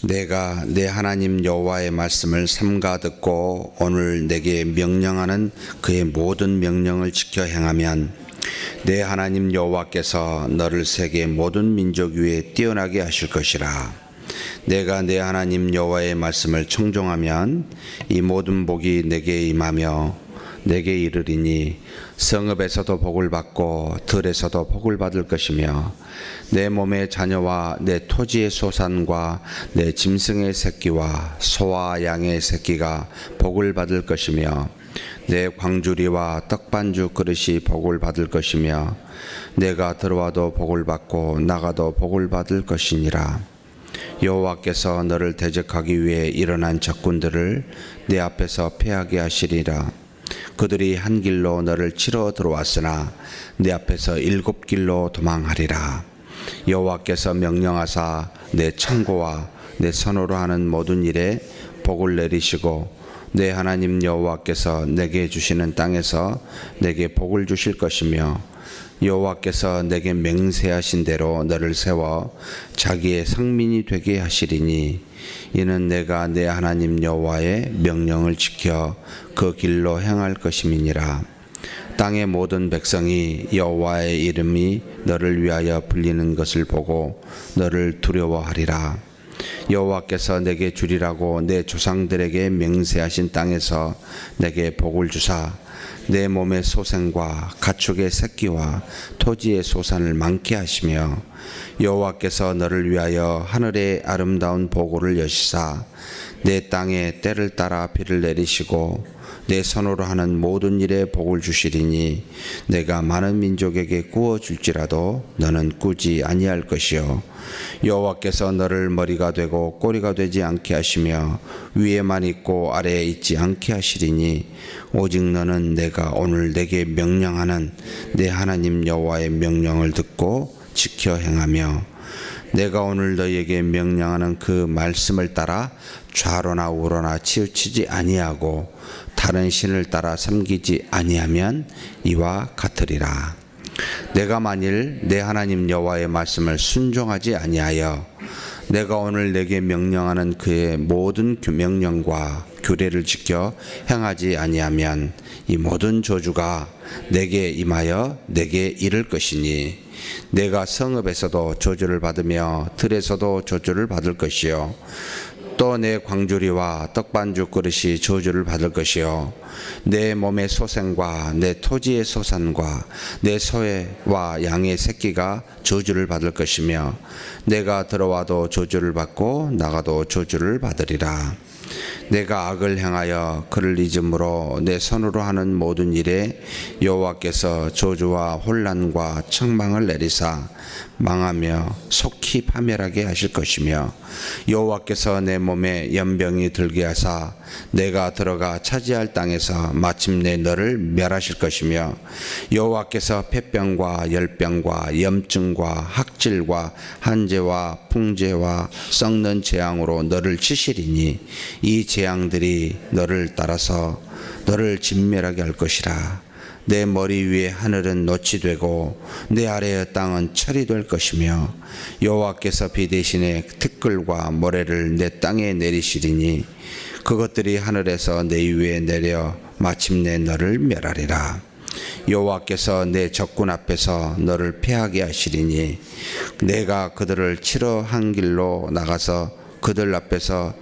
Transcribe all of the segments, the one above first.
내가 내 하나님 여호와의 말씀을 삼가 듣고 오늘 내게 명령하는 그의 모든 명령을 지켜 행하면 내 하나님 여호와께서 너를 세계 모든 민족 위에 뛰어나게 하실 것이라. 내가 내 하나님 여호와의 말씀을 청종하면 이 모든 복이 내게 임하며 내게 이르리니 성읍에서도 복을 받고 들에서도 복을 받을 것이며 내 몸의 자녀와 내 토지의 소산과 내 짐승의 새끼와 소와 양의 새끼가 복을 받을 것이며 내 광주리와 떡반죽 그릇이 복을 받을 것이며 내가 들어와도 복을 받고 나가도 복을 받을 것이니라. 여호와께서 너를 대적하기 위해 일어난 적군들을 내 앞에서 패하게 하시리라. 그들이 한 길로 너를 치러 들어왔으나 내 앞에서 7길로 도망하리라. 여호와께서 명령하사 내 창고와 내 손으로 하는 모든 일에 복을 내리시고 내 하나님 여호와께서 내게 주시는 땅에서 내게 복을 주실 것이며 여호와께서 내게 맹세하신 대로 너를 세워 자기의 성민이 되게 하시리니 이는 내가 내 하나님 여호와의 명령을 지켜 그 길로 행할 것임이니라. 땅의 모든 백성이 여호와의 이름이 너를 위하여 불리는 것을 보고 너를 두려워하리라. 여호와께서 내게 주리라고 내 조상들에게 맹세하신 땅에서 내게 복을 주사 내 몸의 소생과 가축의 새끼와 토지의 소산을 많게 하시며 여호와께서 너를 위하여 하늘의 아름다운 보고를 여시사 내 땅에 때를 따라 비를 내리시고 내 손으로 하는 모든 일에 복을 주시리니 내가 많은 민족에게 구워 줄지라도 너는 꾸지 아니할 것이요 여호와께서 너를 머리가 되고 꼬리가 되지 않게 하시며 위에만 있고 아래에 있지 않게 하시리니 오직 너는 내가 오늘 내게 명령하는 내 하나님 여호와의 명령을 듣고 지켜 행하며 내가 오늘 너희에게 명령하는 그 말씀을 따라 좌로나 우로나 치우치지 아니하고 다른 신을 따라 섬기지 아니하면 이와 같으리라. 내가 만일 내 하나님 여호와의 말씀을 순종하지 아니하여 내가 오늘 내게 명령하는 그의 모든 명령과 규례를 지켜 행하지 아니하면 이 모든 저주가 내게 임하여 내게 이를 것이니 내가 성읍에서도 저주를 받으며 들에서도 저주를 받을 것이요 또 내 광주리와 떡반죽 그릇이 저주를 받을 것이요 내 몸의 소생과 내 토지의 소산과 내 소와 양의 새끼가 저주를 받을 것이며 내가 들어와도 저주를 받고 나가도 저주를 받으리라. 내가 악을 행하여 그를 잊음으로 내 손으로 하는 모든 일에 여호와께서 저주와 혼란과 책망을 내리사 망하며 속히 파멸하게 하실 것이며 여호와께서 내 몸에 연병이 들게 하사 내가 들어가 차지할 땅에서 마침내 너를 멸하실 것이며 여호와께서 폐병과 열병과 염증과 학질과 한재와 풍재와 썩는 재앙으로 너를 치시리니 이 재앙들이 너를 따라서 너를 진멸하게 할 것이라. 내 머리 위에 하늘은 놋이 되고 내 아래의 땅은 철이 될 것이며 여호와께서 비 대신에 티끌과 모래를 내 땅에 내리시리니 그것들이 하늘에서 내 위에 내려 마침내 너를 멸하리라. 여호와께서 내 적군 앞에서 너를 패하게 하시리니 내가 그들을 치러 한 길로 나가서 그들 앞에서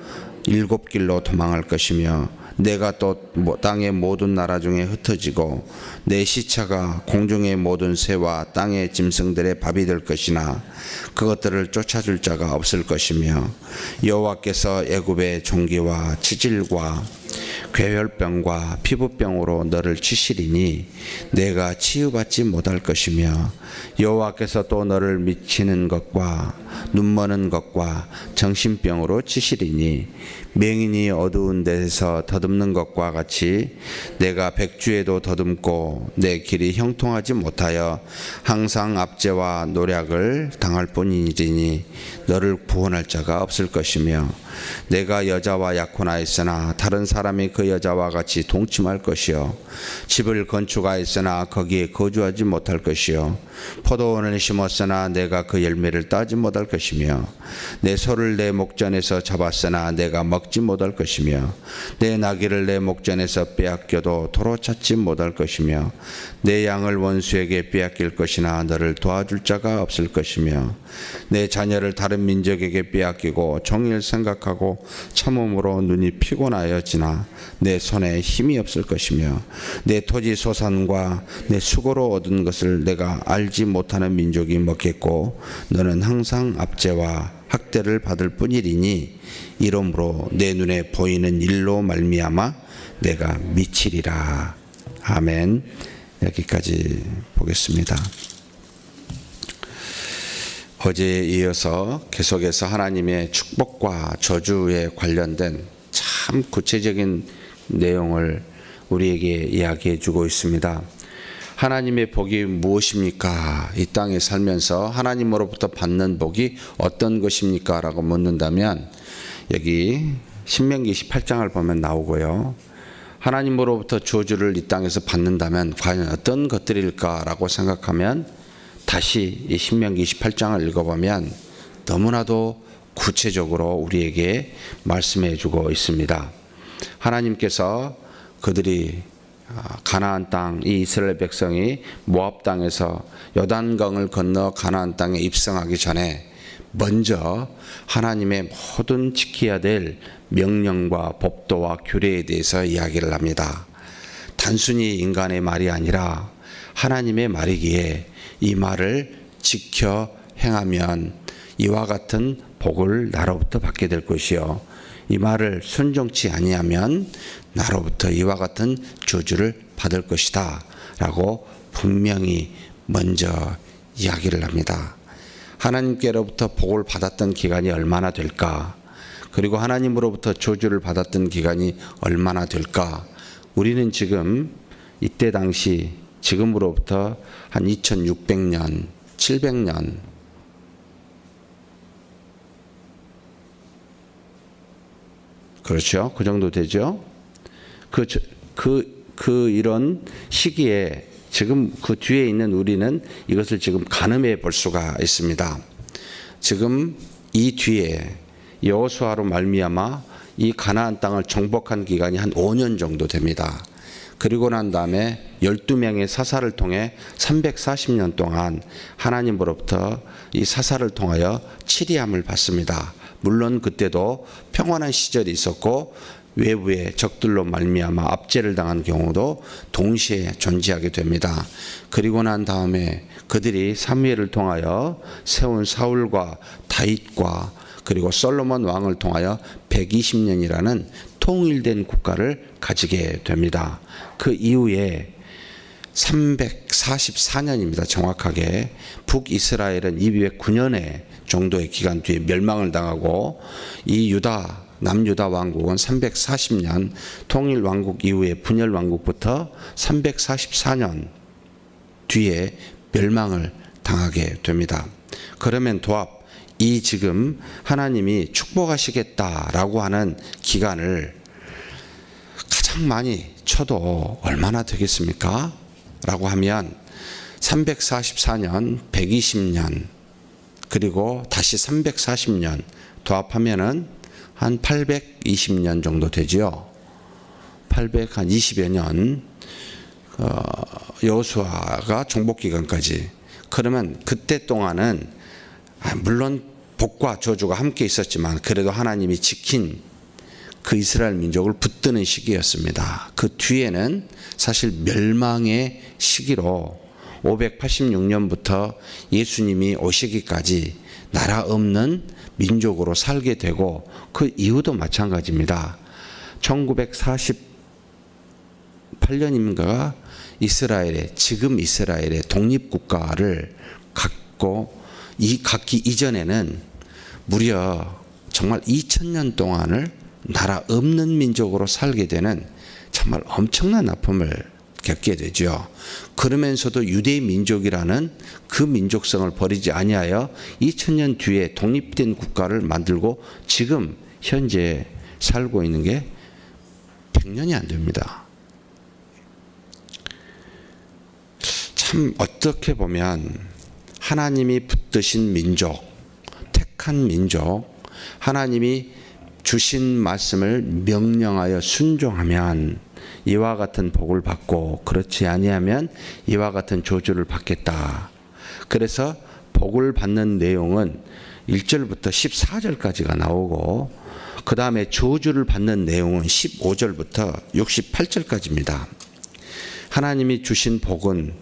7길로 도망할 것이며 내가 또 땅의 모든 나라 중에 흩어지고 내 시차가 공중의 모든 새와 땅의 짐승들의 밥이 될 것이나 그것들을 쫓아줄 자가 없을 것이며 여호와께서 애굽의 종기와 치질과 괴혈병과 피부병으로 너를 치시리니 내가 치유받지 못할 것이며 여호와께서 또 너를 미치는 것과 눈머는 것과 정신병으로 치시리니 맹인이 어두운 데서 더듬는 것과 같이 내가 백주에도 더듬고 내 길이 형통하지 못하여 항상 압제와 노략을 당할 뿐이니 너를 구원할 자가 없을 것이며 내가 여자와 약혼하였으나 다른 사람이 그 그 여자와 같이 동침할 것이요 집을 건축하였으나 거기에 거주하지 못할 것이요 포도원을 심었으나 내가 그 열매를 따지 못할 것이며 내 소를 내 목전에서 잡았으나 내가 먹지 못할 것이며 내 나귀를 내 목전에서 빼앗겨도 도로 찾지 못할 것이며 내 양을 원수에게 빼앗길 것이나 너를 도와줄 자가 없을 것이며 내 자녀를 다른 민족에게 빼앗기고 종일 생각하고 참음으로 눈이 피곤하여지나 내 손에 힘이 없을 것이며 내 토지 소산과 내 수고로 얻은 것을 내가 알지 못하는 민족이 먹겠고 너는 항상 압제와 학대를 받을 뿐이리니 이러므로 내 눈에 보이는 일로 말미암아 내가 미치리라. 아멘. 여기까지 보겠습니다. 어제에 이어서 계속해서 하나님의 축복과 저주에 관련된 참 구체적인 내용을 우리에게 이야기해 주고 있습니다. 하나님의 복이 무엇입니까? 이 땅에 살면서 하나님으로부터 받는 복이 어떤 것입니까? 라고 묻는다면 여기 신명기 18장을 보면 나오고요. 하나님으로부터 저주를 이 땅에서 받는다면 과연 어떤 것들일까? 라고 생각하면 다시 이 신명기 28장을 읽어보면 너무나도 구체적으로 우리에게 말씀해 주고 있습니다. 하나님께서 그들이 가나안 땅, 이 이스라엘 백성이 모압 땅에서 요단강을 건너 가나안 땅에 입성하기 전에 먼저 하나님의 모든 지켜야 될 명령과 법도와 규례에 대해서 이야기를 합니다. 단순히 인간의 말이 아니라 하나님의 말이기에 이 말을 지켜 행하면 이와 같은 복을 나로부터 받게 될 것이요 이 말을 순종치 아니하면 나로부터 이와 같은 저주를 받을 것이다 라고 분명히 먼저 이야기를 합니다. 하나님께로부터 복을 받았던 기간이 얼마나 될까? 그리고 하나님으로부터 저주를 받았던 기간이 얼마나 될까? 우리는 지금 이때 당시 지금으로부터 한 2600년, 700년 그렇죠? 그 정도 되죠? 이런 시기에 지금 그 뒤에 있는 우리는 이것을 지금 가늠해 볼 수가 있습니다. 지금 이 뒤에 여호수아로 말미암아 이 가나안 땅을 정복한 기간이 한 5년 정도 됩니다. 그리고 난 다음에 12명의 사사를 통해 340년 동안 하나님으로부터 이 사사를 통하여 치리함을 받습니다. 물론 그때도 평안한 시절이 있었고 외부의 적들로 말미암아 압제를 당한 경우도 동시에 존재하게 됩니다. 그리고 난 다음에 그들이 사무엘을 통하여 세운 사울과 다윗과 그리고 솔로몬 왕을 통하여 120년이라는 통일된 국가를 가지게 됩니다. 그 이후에 344년입니다. 정확하게 북이스라엘은 209년의 정도의 기간 뒤에 멸망을 당하고 이 남유다 왕국은 340년 통일왕국 이후에 분열왕국부터 344년 뒤에 멸망을 당하게 됩니다. 그러면 이 지금 하나님이 축복하시겠다라고 하는 기간을 가장 많이 쳐도 얼마나 되겠습니까? 라고 하면 344년, 120년, 그리고 다시 340년 도합하면은 한 820년 정도 되지요. 820여 년 여호수아가 정복 기간까지. 그러면 그때 동안은 물론 복과 저주가 함께 있었지만 그래도 하나님이 지킨 그 이스라엘 민족을 붙드는 시기였습니다. 그 뒤에는 사실 멸망의 시기로 586년부터 예수님이 오시기까지 나라 없는 민족으로 살게 되고 그 이후도 마찬가지입니다. 1948년인가 지금 이스라엘의 독립국가를 갖기 이전에는 무려 정말 2000년 동안을 나라 없는 민족으로 살게 되는 정말 엄청난 아픔을 겪게 되죠. 그러면서도 유대 민족이라는 그 민족성을 버리지 아니하여 2000년 뒤에 독립된 국가를 만들고 지금 현재 살고 있는 게 100년이 안 됩니다. 참 어떻게 보면 하나님이 붙드신 민족, 택한 민족, 하나님이 주신 말씀을 명령하여 순종하면 이와 같은 복을 받고 그렇지 아니하면 이와 같은 저주를 받겠다. 그래서 복을 받는 내용은 1절부터 14절까지가 나오고 그 다음에 저주를 받는 내용은 15절부터 68절까지입니다. 하나님이 주신 복은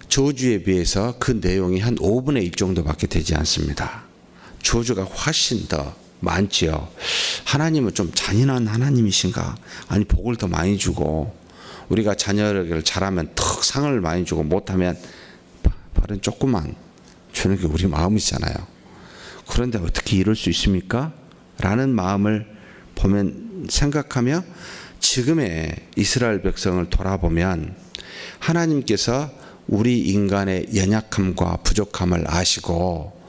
저주에 비해서 그 내용이 한 5분의 1 정도밖에 되지 않습니다. 저주가 훨씬 더 많지요. 하나님은 좀 잔인한 하나님이신가? 아니 복을 더 많이 주고 우리가 자녀를 잘하면 턱 상을 많이 주고 못하면 벌은 조금만 주는 게 우리 마음이잖아요. 그런데 어떻게 이럴 수 있습니까? 라는 마음을 보면 생각하며 지금의 이스라엘 백성을 돌아보면 하나님께서 우리 인간의 연약함과 부족함을 아시고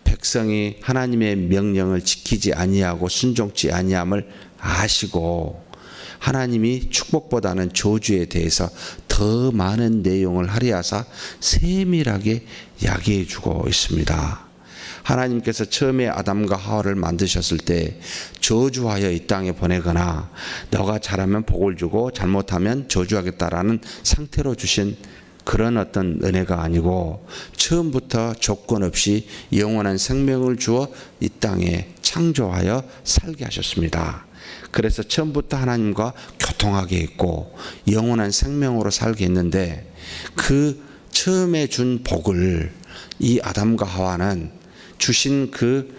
백성이 하나님의 명령을 지키지 아니하고 순종치 아니함을 아시고 하나님이 축복보다는 저주에 대해서 더 많은 내용을 할애하사 세밀하게 야기해 주고 있습니다. 하나님께서 처음에 아담과 하와를 만드셨을 때 저주하여 이 땅에 보내거나 너가 잘하면 복을 주고 잘못하면 저주하겠다라는 상태로 주신 그런 어떤 은혜가 아니고 처음부터 조건 없이 영원한 생명을 주어 이 땅에 창조하여 살게 하셨습니다. 그래서 처음부터 하나님과 교통하게 했고 영원한 생명으로 살게 했는데 그 처음에 준 복을 이 아담과 하와는 주신 그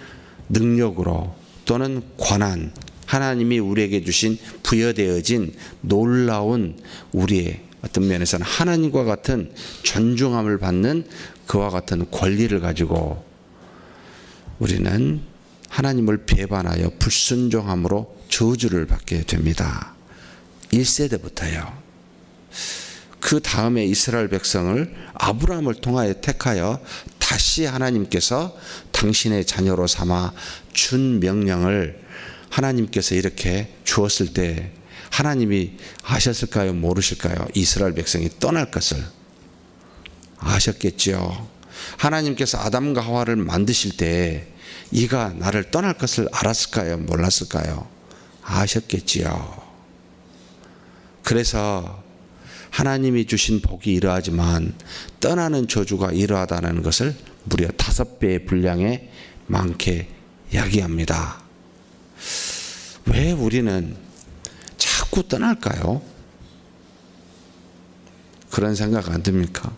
능력으로 또는 권한, 하나님이 우리에게 주신 부여되어진 놀라운 우리의 어떤 면에서는 하나님과 같은 존중함을 받는 그와 같은 권리를 가지고 우리는 하나님을 배반하여 불순종함으로 저주를 받게 됩니다. 1세대부터요. 그 다음에 이스라엘 백성을 아브라함을 통하여 택하여 다시 하나님께서 당신의 자녀로 삼아 준 명령을 하나님께서 이렇게 주었을 때 하나님이 아셨을까요? 모르실까요? 이스라엘 백성이 떠날 것을 아셨겠지요. 하나님께서 아담과 하와를 만드실 때 이가 나를 떠날 것을 알았을까요? 몰랐을까요? 아셨겠지요. 그래서 하나님이 주신 복이 이러하지만 떠나는 저주가 이러하다는 것을 무려 5배의 분량에 많게 야기합니다. 왜 우리는 자꾸 떠날까요? 그런 생각 안 듭니까?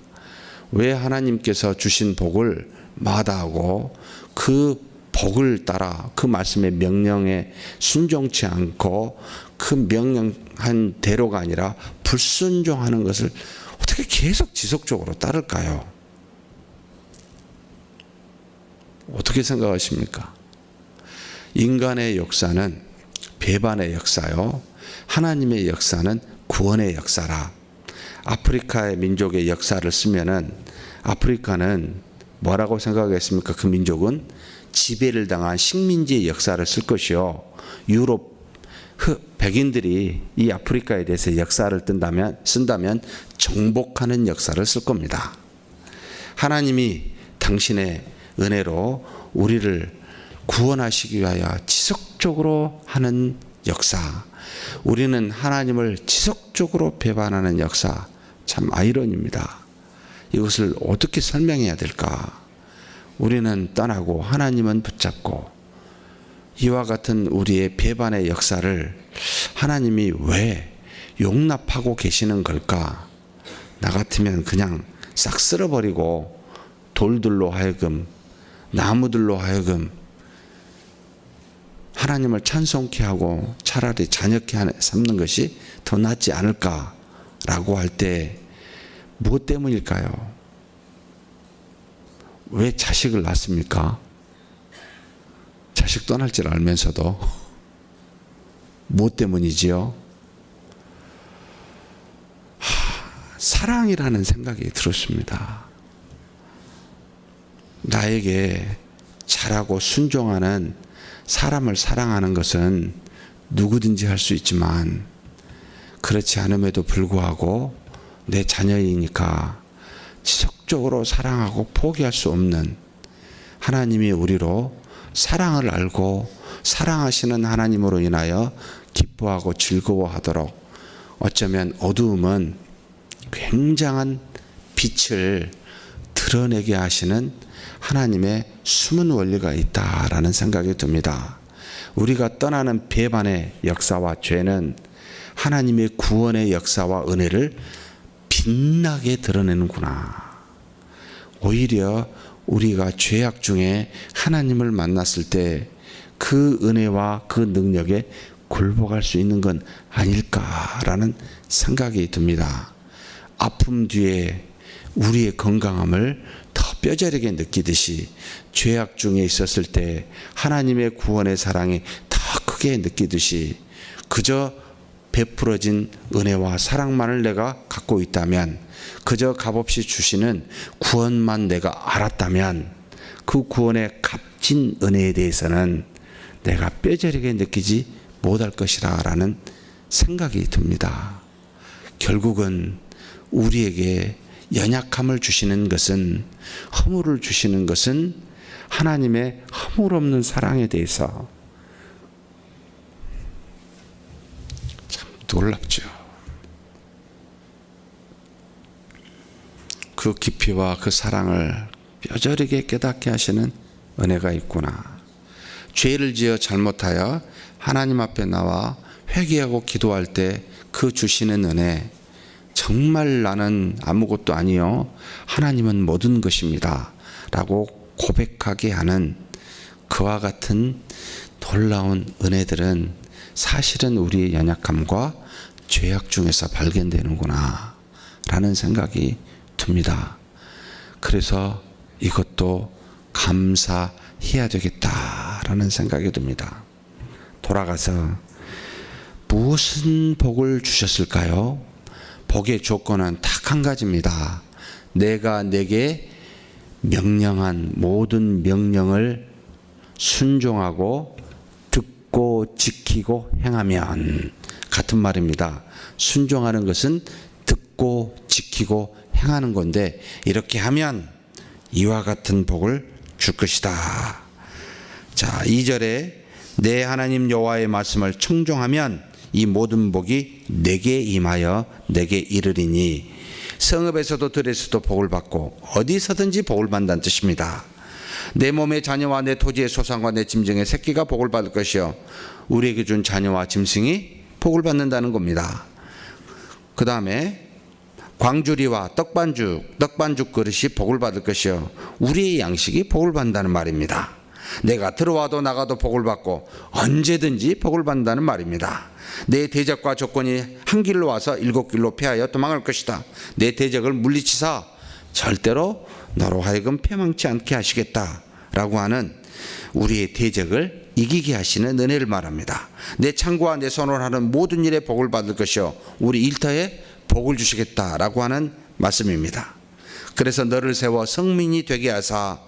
왜 하나님께서 주신 복을 마다하고 그 복을 따라 그 말씀의 명령에 순종치 않고 그 명령한 대로가 아니라 불순종하는 것을 어떻게 계속 지속적으로 따를까요? 어떻게 생각하십니까? 인간의 역사는 배반의 역사요. 하나님의 역사는 구원의 역사라. 아프리카의 민족의 역사를 쓰면은 아프리카는 뭐라고 생각하겠습니까? 그 민족은 지배를 당한 식민지의 역사를 쓸 것이요. 유럽 백인들이 이 아프리카에 대해서 역사를 쓴다면 정복하는 역사를 쓸 겁니다. 하나님이 당신의 은혜로 우리를 구원하시기 위하여 지속적으로 하는 역사, 우리는 하나님을 지속적으로 배반하는 역사, 참 아이러니입니다. 이것을 어떻게 설명해야 될까? 우리는 떠나고 하나님은 붙잡고 이와 같은 우리의 배반의 역사를 하나님이 왜 용납하고 계시는 걸까? 나 같으면 그냥 싹 쓸어버리고 돌들로 하여금 나무들로 하여금 하나님을 찬송케 하고 차라리 잔역케 삼는 것이 더 낫지 않을까라고 할 때 무엇 때문일까요? 왜 자식을 낳습니까? 자식 떠날 줄 알면서도 무엇 때문이지요? 사랑이라는 생각이 들었습니다. 나에게 잘하고 순종하는 사람을 사랑하는 것은 누구든지 할 수 있지만 그렇지 않음에도 불구하고 내 자녀이니까 지속적으로 사랑하고 포기할 수 없는 하나님이 우리로 사랑을 알고 사랑하시는 하나님으로 인하여 기뻐하고 즐거워하도록 어쩌면 어두움은 굉장한 빛을 드러내게 하시는 하나님의 숨은 원리가 있다라는 생각이 듭니다. 우리가 떠나는 배반의 역사와 죄는 하나님의 구원의 역사와 은혜를 빛나게 드러내는구나. 오히려 우리가 죄악 중에 하나님을 만났을 때 그 은혜와 그 능력에 굴복할 수 있는 건 아닐까라는 생각이 듭니다. 아픔 뒤에 우리의 건강함을 더 뼈저리게 느끼듯이 죄악 중에 있었을 때 하나님의 구원의 사랑이 더 크게 느끼듯이 그저 베풀어진 은혜와 사랑만을 내가 갖고 있다면, 그저 값없이 주시는 구원만 내가 알았다면 그 구원의 값진 은혜에 대해서는 내가 뼈저리게 느끼지 못할 것이라 라는 생각이 듭니다. 결국은 우리에게 연약함을 주시는 것은, 허물을 주시는 것은 하나님의 허물 없는 사랑에 대해서 참 놀랍죠. 그 깊이와 그 사랑을 뼈저리게 깨닫게 하시는 은혜가 있구나. 죄를 지어 잘못하여 하나님 앞에 나와 회개하고 기도할 때 그 주시는 은혜, 정말 나는 아무것도 아니요 하나님은 모든 것입니다 라고 고백하게 하는 그와 같은 놀라운 은혜들은 사실은 우리의 연약함과 죄악 중에서 발견되는구나 라는 생각이 듭니다. 그래서 이것도 감사해야 되겠다라는 생각이 듭니다. 돌아가서 무슨 복을 주셨을까요? 복의 조건은 딱 한 가지입니다. 내가 내게 명령한 모든 명령을 순종하고 듣고 지키고 행하면, 같은 말입니다. 순종하는 것은 듣고 지키고 행하는 건데, 이렇게 하면 이와 같은 복을 줄 것이다. 자, 2절에 내 하나님 여호와의 말씀을 청종하면 이 모든 복이 내게 임하여 내게 이르리니, 성읍에서도 들에서도 복을 받고 어디서든지 복을 받는다는 뜻입니다. 내 몸의 자녀와 내 토지의 소산과 내 짐승의 새끼가 복을 받을 것이요, 우리에게 준 자녀와 짐승이 복을 받는다는 겁니다. 그 다음에 광주리와 떡반죽 그릇이 복을 받을 것이요, 우리의 양식이 복을 받는다는 말입니다. 내가 들어와도 나가도 복을 받고 언제든지 복을 받는다는 말입니다. 내 대적과 조건이 한 길로 와서 7길로 패하여 도망할 것이다. 내 대적을 물리치사 절대로 너로 하여금 패망치 않게 하시겠다 라고 하는 우리의 대적을 이기게 하시는 은혜를 말합니다. 내 창고와 내 손으로 하는 모든 일에 복을 받을 것이요, 우리 일터에 복을 주시겠다라고 하는 말씀입니다. 그래서 너를 세워 성민이 되게 하사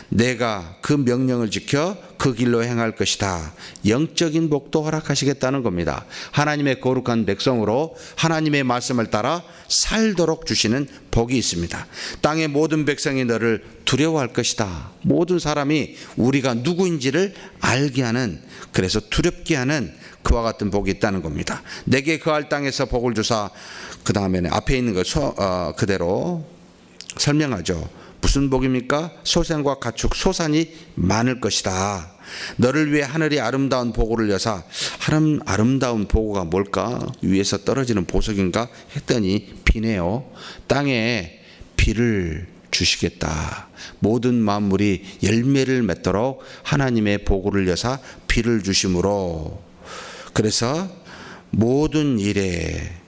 내가 그 명령을 지켜 그 길로 행할 것이다. 영적인 복도 허락하시겠다는 겁니다. 하나님의 거룩한 백성으로 하나님의 말씀을 따라 살도록 주시는 복이 있습니다. 땅의 모든 백성이 너를 두려워할 것이다. 모든 사람이 우리가 누구인지를 알게 하는, 그래서 두렵게 하는 그와 같은 복이 있다는 겁니다. 내게 거할 땅에서 복을 주사, 그 다음에는 앞에 있는 거 그대로 설명하죠. 무슨 복입니까? 소생과 가축, 소산이 많을 것이다. 너를 위해 하늘이 아름다운 보고를 여사, 아름다운 보고가 뭘까? 위에서 떨어지는 보석인가? 했더니 비네요. 땅에 비를 주시겠다. 모든 만물이 열매를 맺도록 하나님의 보고를 여사 비를 주심으로, 그래서 모든 일에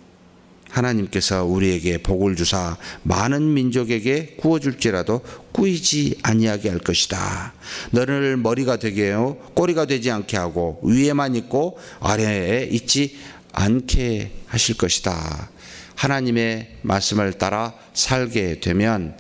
하나님께서 우리에게 복을 주사 많은 민족에게 구워줄지라도 꾸이지 아니하게 할 것이다. 너를 머리가 되게 하여 꼬리가 되지 않게 하고 위에만 있고 아래에 있지 않게 하실 것이다. 하나님의 말씀을 따라 살게 되면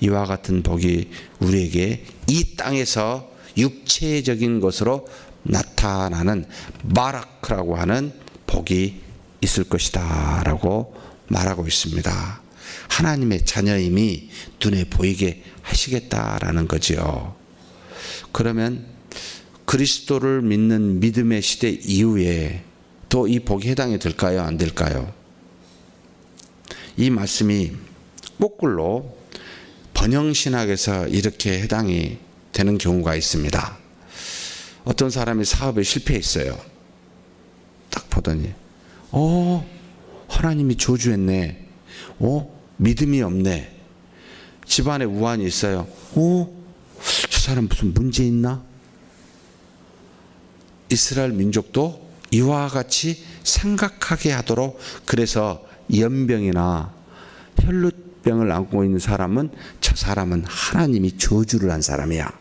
이와 같은 복이 우리에게 이 땅에서 육체적인 것으로 나타나는 마라크라고 하는 복이 있을 것이다 라고 말하고 있습니다. 하나님의 자녀임이 눈에 보이게 하시겠다라는 거지요. 그러면 그리스도를 믿는 믿음의 시대 이후에 또 이 복이 해당이 될까요? 안 될까요? 이 말씀이 거꾸로 번영신학에서 이렇게 해당이 되는 경우가 있습니다. 어떤 사람이 사업에 실패했어요. 딱 보더니 하나님이 저주했네. 믿음이 없네. 집안에 우환이 있어요. 저 사람 무슨 문제 있나? 이스라엘 민족도 이와 같이 생각하게 하도록, 그래서 연병이나 혈루병을 안고 있는 사람은 저 사람은 하나님이 저주를 한 사람이야.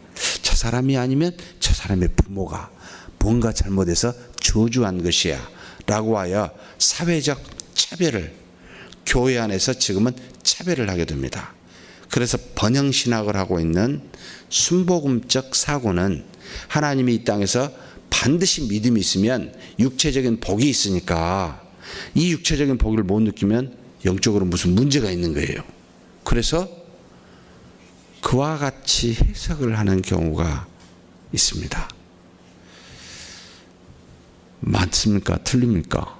저 사람이 아니면 저 사람의 부모가 뭔가 잘못해서 저주한 것이야 라고 하여 사회적 차별을, 교회 안에서 지금은 차별을 하게 됩니다. 그래서 번영신학을 하고 있는 순복음적 사고는 하나님이 이 땅에서 반드시 믿음이 있으면 육체적인 복이 있으니까 이 육체적인 복을 못 느끼면 영적으로 무슨 문제가 있는 거예요. 그래서 그와 같이 해석을 하는 경우가 있습니다. 맞습니까? 틀립니까?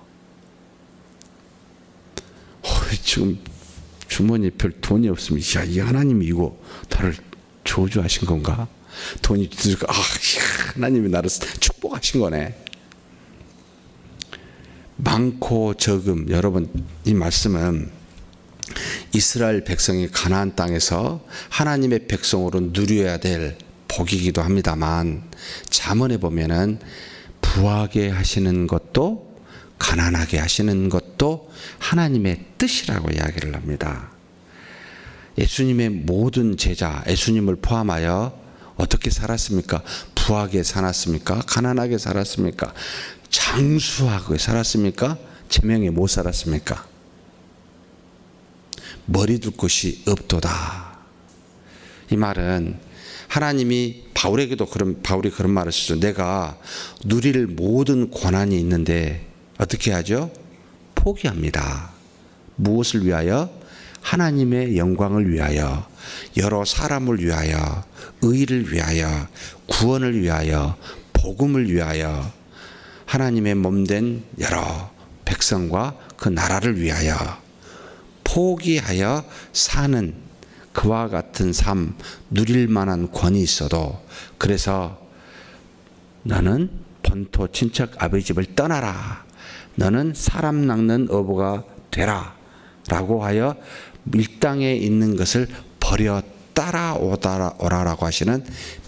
지금 주머니에 별 돈이 없으면 이 하나님이 이거 나를 저주하신 건가? 돈이 들까? 하나님이 나를 축복하신 거네. 많고 적음, 여러분 이 말씀은 이스라엘 백성이 가나안 땅에서 하나님의 백성으로 누려야 될 복이기도 합니다만, 잠언에 보면은 부하게 하시는 것도 가난하게 하시는 것도 하나님의 뜻이라고 이야기를 합니다. 예수님의 모든 제자, 예수님을 포함하여 어떻게 살았습니까? 부하게 살았습니까? 가난하게 살았습니까? 장수하게 살았습니까? 제명에 못 살았습니까? 머리 둘 곳이 없도다. 이 말은 하나님이 바울이 그런 말을 쓰죠. 내가 누릴 모든 고난이 있는데 어떻게 하죠? 포기합니다. 무엇을 위하여? 하나님의 영광을 위하여, 여러 사람을 위하여, 의를 위하여, 구원을 위하여, 복음을 위하여, 하나님의 몸된 여러 백성과 그 나라를 위하여 포기하여 사는 그와 같은 삶, 누릴 만한 권이 있어도, 그래서 너는 본토 친척 아버지 집을 떠나라, 너는 사람 낚는 어부가 되라 라고 하여 밀당에 있는 것을 버려 따라오라라고 하시는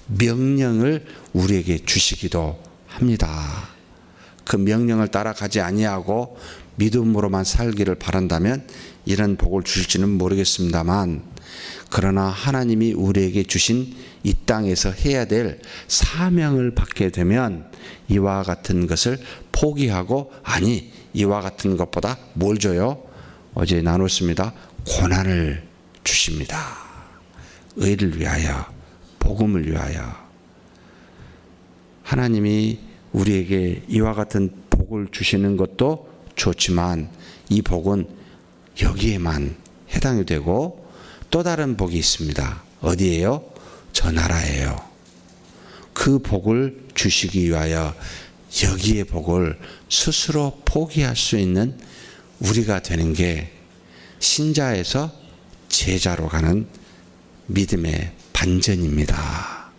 명령을 우리에게 주시기도 합니다. 그 명령을 따라가지 아니하고 믿음으로만 살기를 바란다면 이런 복을 주실지는 모르겠습니다만, 그러나 하나님이 우리에게 주신 이 땅에서 해야 될 사명을 받게 되면 이와 같은 것을 포기하고, 아니 이와 같은 것보다 뭘 줘요? 어제 나눴습니다. 고난을 주십니다. 의를 위하여, 복음을 위하여. 하나님이 우리에게 이와 같은 복을 주시는 것도 좋지만 이 복은 여기에만 해당이 되고, 또 다른 복이 있습니다. 어디예요? 저 나라예요. 그 복을 주시기 위하여 여기의 복을 스스로 포기할 수 있는 우리가 되는 게 신자에서 제자로 가는 믿음의 반전입니다.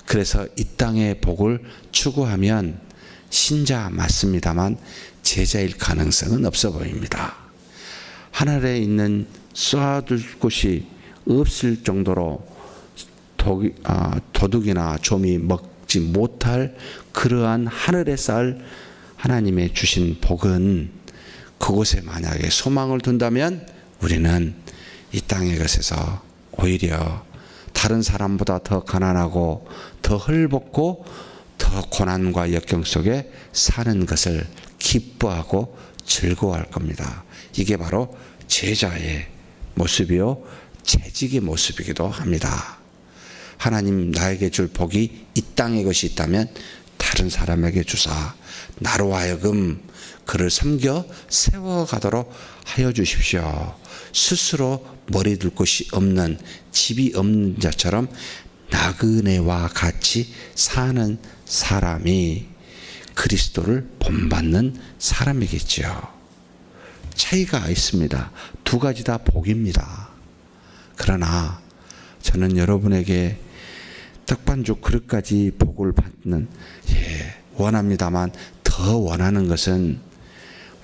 그래서 이 땅의 복을 추구하면 신자 맞습니다만 제자일 가능성은 없어 보입니다. 하늘에 있는 쏘아둘 곳이 없을 정도로 도둑이나 좀이 먹지 못할 그러한 하늘에 쌀 하나님의 주신 복은, 그곳에 만약에 소망을 둔다면 우리는 이 땅의 것에서 오히려 다른 사람보다 더 가난하고 더 헐벗고 더 고난과 역경 속에 사는 것을 기뻐하고 즐거워할 겁니다. 이게 바로 제자의 모습이요, 재직의 모습이기도 합니다. 하나님 나에게 줄 복이 이 땅의 것이 있다면 다른 사람에게 주사 나로 하여금 그를 섬겨 세워가도록 하여 주십시오. 스스로 머리 둘 곳이 없는, 집이 없는 자처럼 나그네와 같이 사는 사람이 그리스도를 본받는 사람이겠죠. 차이가 있습니다. 두 가지 다 복입니다. 그러나 저는 여러분에게 떡반죽 그릇까지 복을 받는, 원합니다만 더 원하는 것은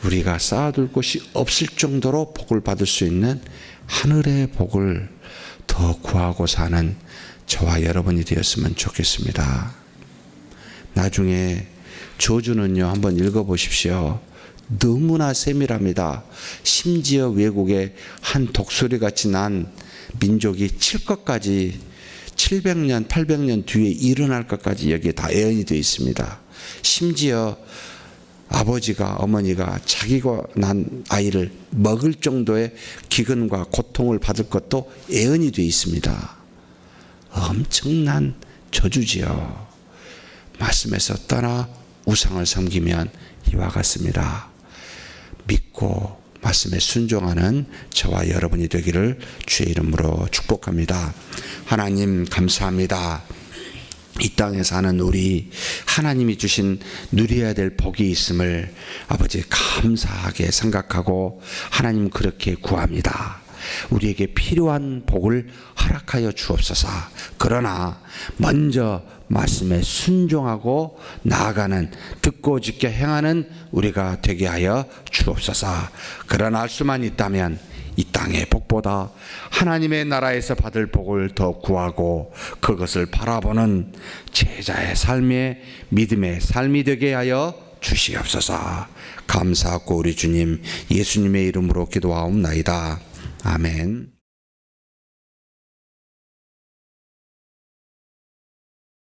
우리가 쌓아둘 곳이 없을 정도로 복을 받을 수 있는 하늘의 복을 더 구하고 사는 저와 여러분이 되었으면 좋겠습니다. 나중에 저주는요, 한번 읽어보십시오. 너무나 세밀합니다. 심지어 외국의 한 독수리같이 난 민족이 칠 것까지 700년, 800년 뒤에 일어날 것까지 여기에 다 예언이 되어 있습니다. 심지어 아버지가, 어머니가 자기가 난 아이를 먹을 정도의 기근과 고통을 받을 것도 예언이 되어 있습니다. 엄청난 저주지요. 말씀에서 떠나 우상을 섬기면 이와 같습니다. 믿고 말씀에 순종하는 저와 여러분이 되기를 주의 이름으로 축복합니다. 하나님 감사합니다. 이 땅에 사는 우리, 하나님이 주신 누려야 될 복이 있음을 아버지 감사하게 생각하고 하나님 그렇게 구합니다. 우리에게 필요한 복을 허락하여 주옵소서. 그러나 먼저 말씀에 순종하고 나아가는, 듣고 지켜 행하는 우리가 되게 하여 주옵소서. 그러나 할 수만 있다면 이 땅의 복보다 하나님의 나라에서 받을 복을 더 구하고 그것을 바라보는 제자의 삶의 믿음의 삶이 되게 하여 주시옵소서. 감사하고 우리 주님 예수님의 이름으로 기도하옵나이다. 아멘.